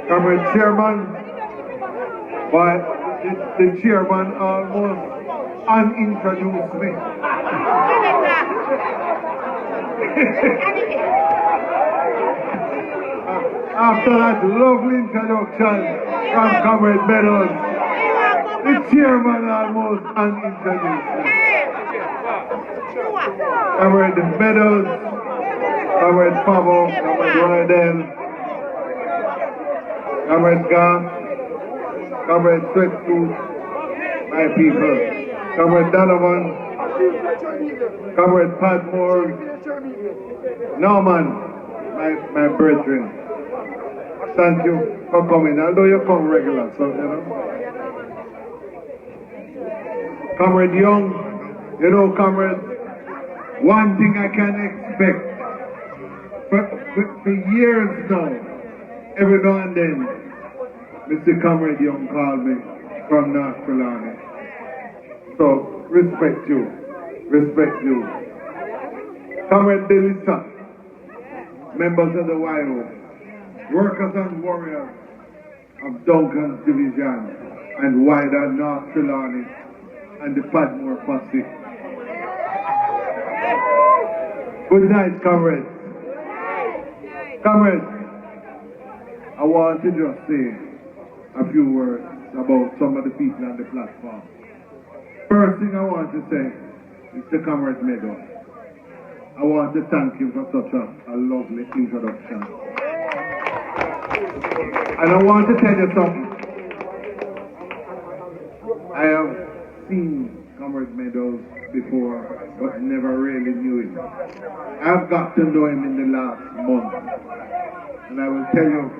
Comrade Chairman, but the chairman almost unintroduced me. After that lovely introduction from Comrade Meadows, the chairman almost unintroduced me. Comrade Meadows, Comrade Pavo, Comrade Roydell, Comrade Goff, Comrade Sweatsuit, my people, Comrade Donovan, Comrade Padmore, Norman, my brethren. Thank you for coming, although you come regular, so you know. Comrade Young, you know, comrade, one thing I can expect for years now, every now and then, Mr. Comrade Young called me from North Trelawny. So, respect you. Comrade Delisa, members of the YO, workers and warriors of Duncan's division and wider North Trelawny and the Padmore posse. Good night, comrades. Comrades, I want to just say a few words about some of the people on the platform. First thing I want to say is to Comrade Meadows. I want to thank you for such a lovely introduction. And I want to tell you something. I have seen Comrade Meadows before, but never really knew him. I've got to know him in the last month. And I will tell you,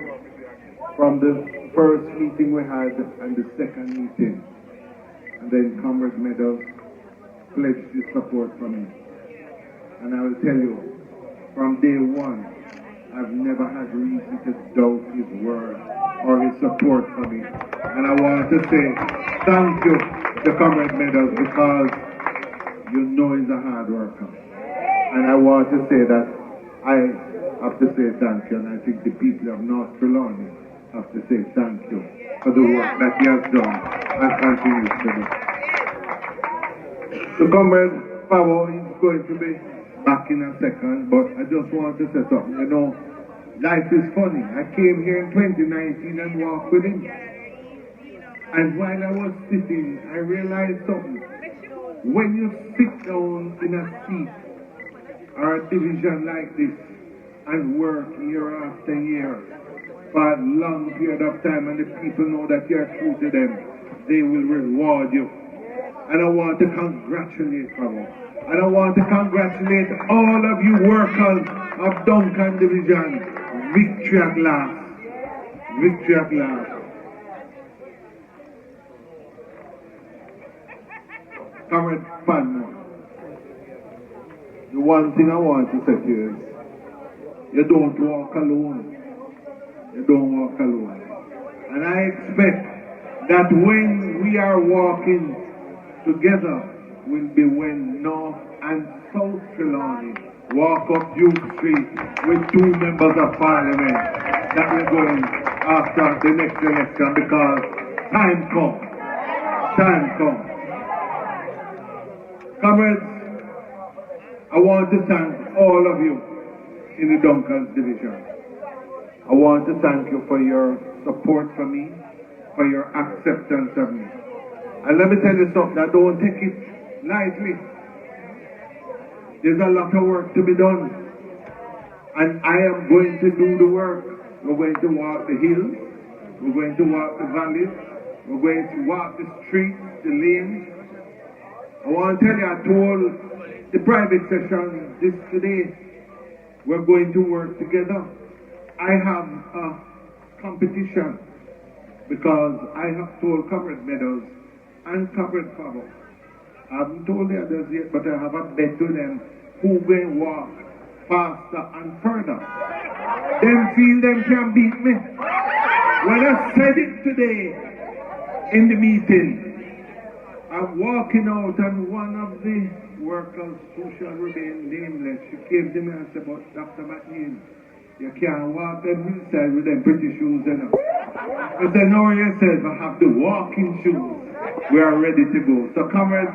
from the first meeting we had and the second meeting, and then Comrade Meadows pledged his support for me. And I will tell you, from day one, I've never had reason to doubt his word or his support for me. And I want to say thank you to Comrade Meadows because you know he's a hard worker. And I want to say that I have to say thank you, and I think the people of North Trelawny have to say thank you for the work that he has done and continues to do. So Comrade Pavo is going to be back in a second, but I just want to say something. You know, life is funny. I came here in 2019 and walked with him. And while I was sitting, I realized something. When you sit down in a seat or a division like this and work year after year for a long period of time, and the people know that you are true to them, they will reward you. And I want to congratulate Pavo. And I want to congratulate all of you workers of Duncan Division. Victory at last. Victory at last. Comrade Padmore, the one thing I want to say to you is, you don't walk alone. You don't walk alone. And I expect that when we are walking together, will be when North and South Trelawny walk up Duke Street with two members of Parliament that we're going after the next election, because time comes. Time comes. Comrades, I want to thank all of you in the Duncans division. I want to thank you for your support for me, for your acceptance of me. And let me tell you something, I don't take it lightly. There's a lot of work to be done. And I am going to do the work. We're going to walk the hills. We're going to walk the valleys. We're going to walk the streets, the lanes. I want to tell you, I told the private session this today, we're going to work together. I have a competition because I have told Comrade Meadows and Comrade Pavo, I haven't told the others yet, but I have a bet to them who will walk faster and further. Them feel them can beat me. When I said it today in the meeting, I'm walking out and one of the workers who shall remain nameless, she came to me and said, but Dr. McNeill, You can't walk them hillside with them pretty shoes, you know. But then know yourself, I have the walking shoes. We are ready to go. So comrades,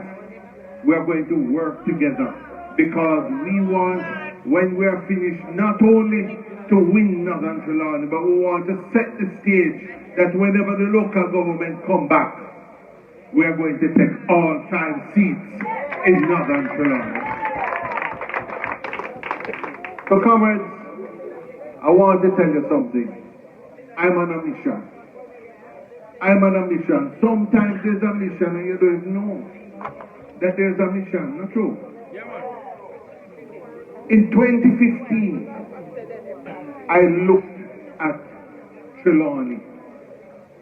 we are going to work together because we want, when we are finished, not only to win Northern Trelawny, but we want to set the stage that whenever the local government come back, we are going to take all 5 seats in Northern Trelawny. So comrades, I want to tell you something. I'm on a mission. I'm on a mission. Sometimes there's a mission and you don't know that there's a mission. Not true? In 2015, I looked at Trelawny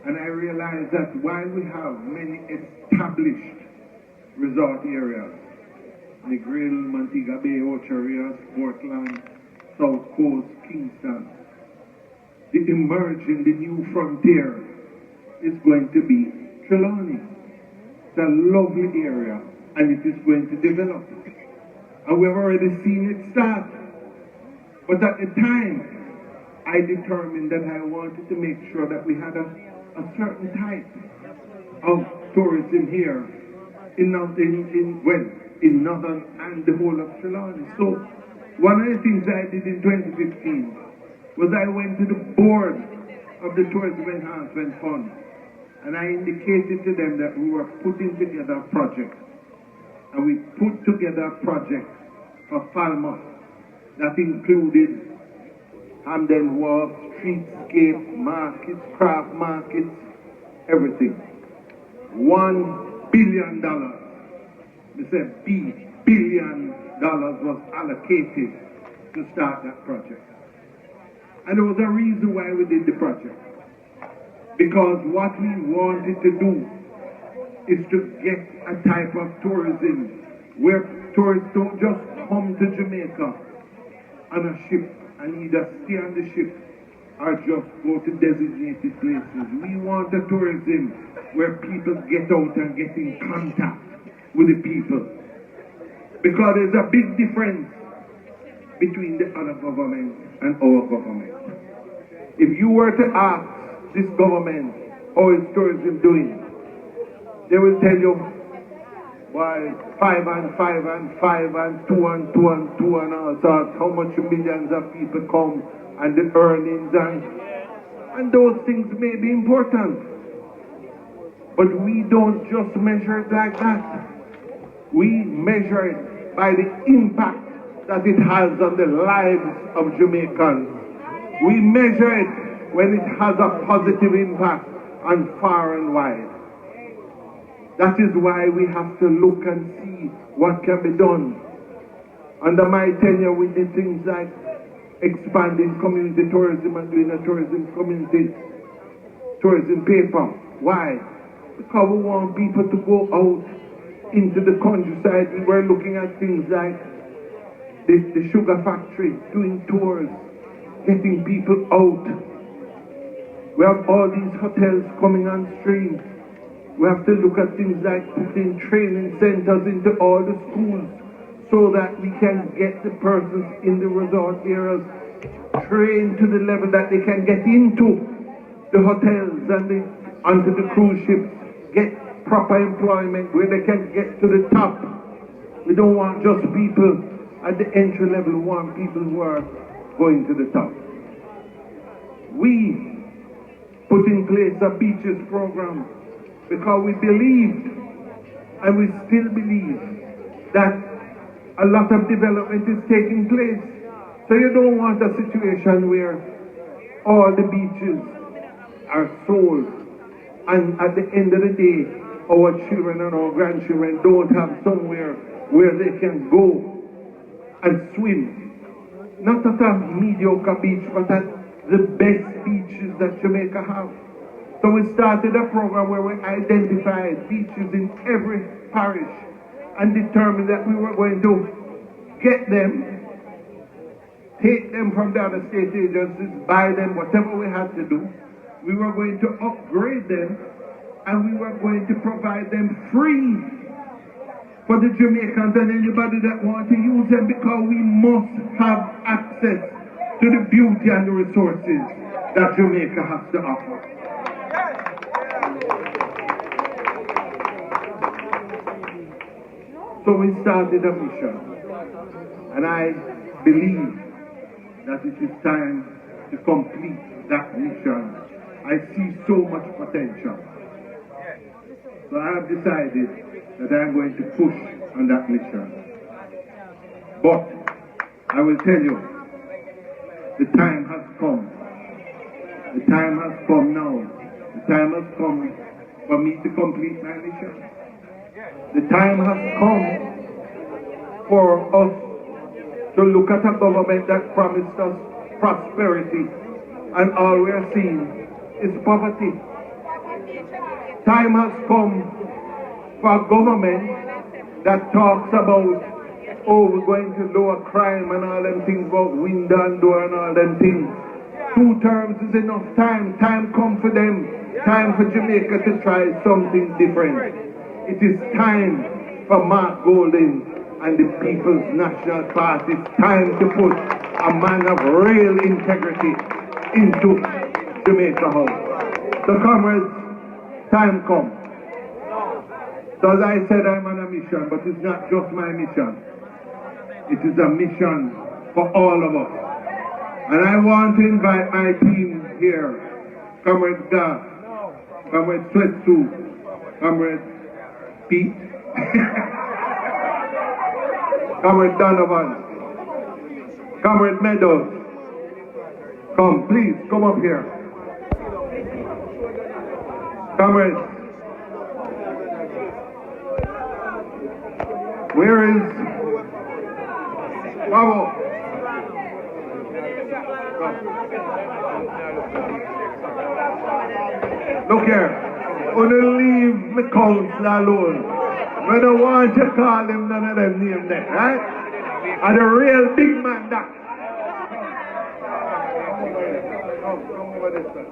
and I realized that while we have many established resort areas, Negril, Montego Bay, Ocho Portland, South Coast, Kingston, the emerging, the new frontier is going to be Trelawny. It's a lovely area and it is going to develop. And we've already seen it start. But at the time, I determined that I wanted to make sure that we had a certain type of tourism here in Northern and the whole of Trelawny. So one of the things I did in 2015 was I went to the board of the Tourism Enhancement Fund and I indicated to them that we were putting together a project. And we put together a project for Falmouth that included Hamden Walk, streetscape, markets, craft markets, everything. $1 billion. We said $1 billion was allocated to start that project. And there was a reason why we did the project. Because what we wanted to do is to get a type of tourism where tourists don't just come to Jamaica on a ship and either stay on the ship or just go to designated places. We want a tourism where people get out and get in contact with the people. Because there's a big difference between the other government and our government. If you were to ask this government, how is tourism doing? They will tell you, why 5 and 5 and 5 and 2 and 2 and 2 and all sorts, how much millions of people come and the earnings and those things may be important. But we don't just measure it like that. We measure it by the impact that it has on the lives of Jamaicans. We measure it when it has a positive impact on far and wide. That is why we have to look and see what can be done. Under my tenure, we did things like expanding community tourism and doing a tourism paper. Why? Because we want people to go out into the countryside. We were looking at things like the sugar factory, doing tours, getting people out. We have all these hotels coming on stream. We have to look at things like putting training centers into all the schools so that we can get the persons in the resort areas trained to the level that they can get into the hotels and onto the cruise ships, get proper employment where they can get to the top. We don't want just people at the entry level, we want people who are going to the top. We put in place a beaches program because we believed, and we still believe, that a lot of development is taking place. So you don't want a situation where all the beaches are sold, and at the end of the day, our children and our grandchildren don't have somewhere where they can go and swim. Not at a mediocre beach, but at the best beaches that Jamaica have. So we started a program where we identified beaches in every parish and determined that we were going to get them, take them from the other state agencies, buy them, whatever we had to do. We were going to upgrade them and we were going to provide them free for the Jamaicans and anybody that wants to use them, because we must have access to to the beauty and the resources that Jamaica has to offer. So we started a mission, and I believe that it is time to complete that mission. I see so much potential. So I have decided that I am going to push on that mission. But I will tell you, the time has come. The time has come now. The time has come for me to complete my mission. The time has come for us to look at a government that promised us prosperity, and all we are seeing is poverty. Time has come for a government that talks about, oh, we're going to lower crime and all them things about window and door and all them things. 2 terms is enough time. Time come for them. Time for Jamaica to try something different. It is time for Mark Golding and the People's National Party. It's time to put a man of real integrity into Jamaica House. So comrades, time comes. So as I said, I'm on a mission, but it's not just my mission. It is a mission for all of us. And I want to invite my team here, Comrade Gar, Comrade Sweatsuit, Comrade Pete, Comrade Donovan, Comrade Meadows. Come, please, come up here. Comrades, where is Bravo? Look here, only leave the council alone. We don't want to call him none of them names there, right? And the real big man that. Come over this way.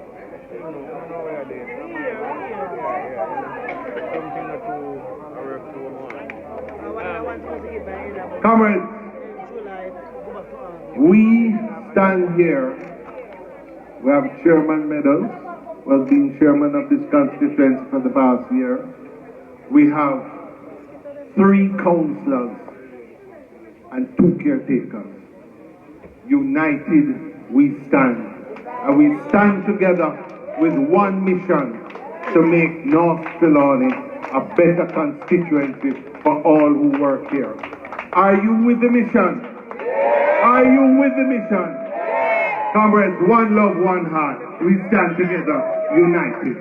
Comrades, we stand here. We have Chairman Meadows, who has been chairman of this constituency for the past year. We have 3 councillors and 2 caretakers. United we stand. And we stand together with one mission to make North Trelawny a better constituency for all who work here. Are you with the mission? Are you with the mission? Comrades, one love, one heart. We stand together, united.